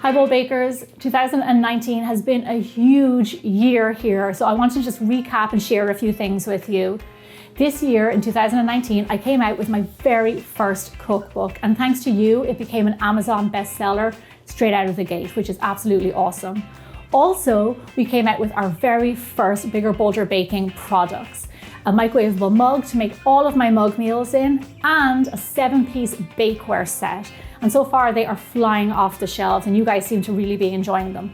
Hi Bold Bakers, 2019 has been a huge year here, so I want to just recap and share a few things with you. This year in 2019, I came out with my very first cookbook, and thanks to you, it became an Amazon bestseller straight out of the gate, which is absolutely awesome. Also, we came out with our very first Bigger Bolder Baking products. A microwavable mug to make all of my mug meals in, and a 7-piece bakeware set. And so far they are flying off the shelves and you guys seem to really be enjoying them.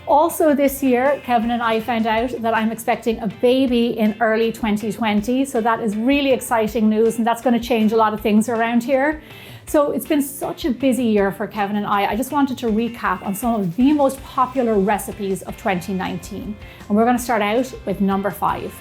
Also this year, Kevin and I found out that I'm expecting a baby in early 2020. So that is really exciting news and that's going to change a lot of things around here. So it's been such a busy year for Kevin and I just wanted to recap on some of the most popular recipes of 2019. And we're going to start out with number 5.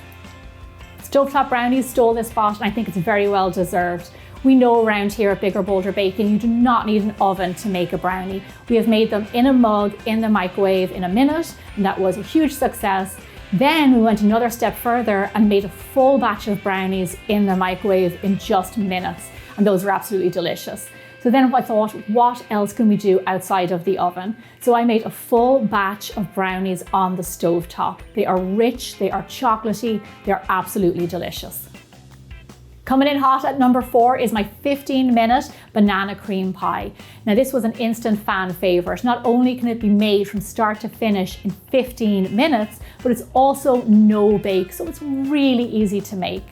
Stovetop brownies stole this spot and I think it's very well deserved. We know around here at Bigger Bolder Baking, you do not need an oven to make a brownie. We have made them in a mug, in the microwave in a minute, and that was a huge success. Then we went another step further and made a full batch of brownies in the microwave in just minutes, and those were absolutely delicious. So then I thought, what else can we do outside of the oven? So I made a full batch of brownies on the stovetop. They are rich, they are chocolatey, they're absolutely delicious. Coming in hot at number 4 is my 15-minute banana cream pie. Now this was an instant fan favorite. Not only can it be made from start to finish in 15 minutes, but it's also no bake, so it's really easy to make.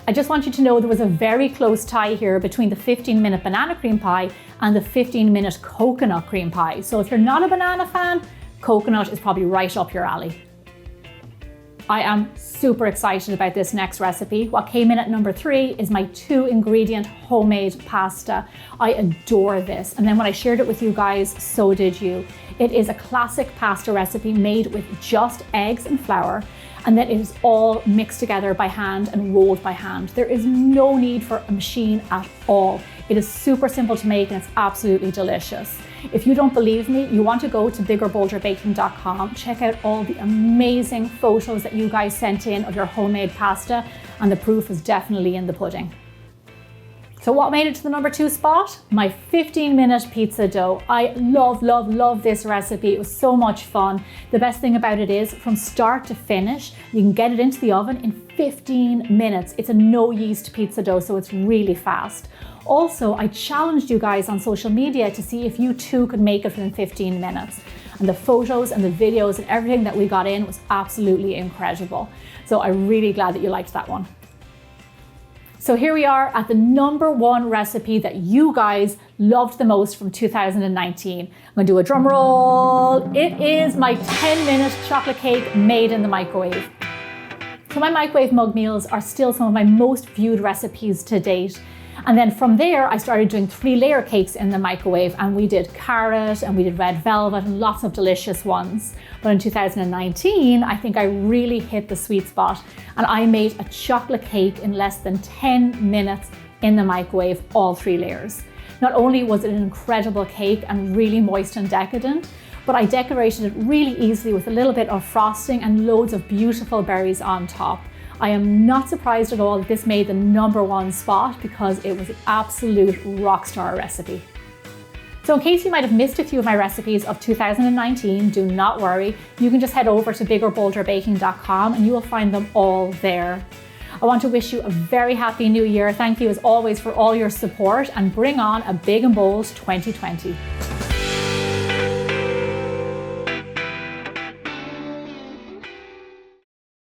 I just want you to know there was a very close tie here between the 15-minute banana cream pie and the 15-minute coconut cream pie. So if you're not a banana fan, coconut is probably right up your alley. I am super excited about this next recipe. What came in at number 3 is my 2-ingredient homemade pasta. I adore this. And then when I shared it with you guys, so did you. It is a classic pasta recipe made with just eggs and flour, and then it is all mixed together by hand and rolled by hand. There is no need for a machine at all. It is super simple to make and it's absolutely delicious. If you don't believe me, you want to go to biggerbolderbaking.com, check out all the amazing photos that you guys sent in of your homemade pasta, and the proof is definitely in the pudding. So what made it to the number 2 spot? My 15-minute pizza dough. I love this recipe. It was so much fun. The best thing about it is from start to finish, you can get it into the oven in 15 minutes. It's a no yeast pizza dough, so it's really fast. Also, I challenged you guys on social media to see if you too could make it within 15 minutes. And the photos and the videos and everything that we got in was absolutely incredible. So I'm really glad that you liked that one. So here we are at the number 1 recipe that you guys loved the most from 2019. I'm gonna do a drum roll. It is my 10-minute chocolate cake made in the microwave. So my microwave mug meals are still some of my most viewed recipes to date. And then from there, I started doing 3-layer cakes in the microwave, and we did carrot and we did red velvet and lots of delicious ones. But in 2019, I think I really hit the sweet spot and I made a chocolate cake in less than 10 minutes in the microwave, all 3 layers. Not only was it an incredible cake and really moist and decadent, but I decorated it really easily with a little bit of frosting and loads of beautiful berries on top. I am not surprised at all that this made the number 1 spot because it was an absolute rock star recipe. So in case you might have missed a few of my recipes of 2019, do not worry. You can just head over to biggerbolderbaking.com and you will find them all there. I want to wish you a very happy new year. Thank you as always for all your support and bring on a big and bold 2020.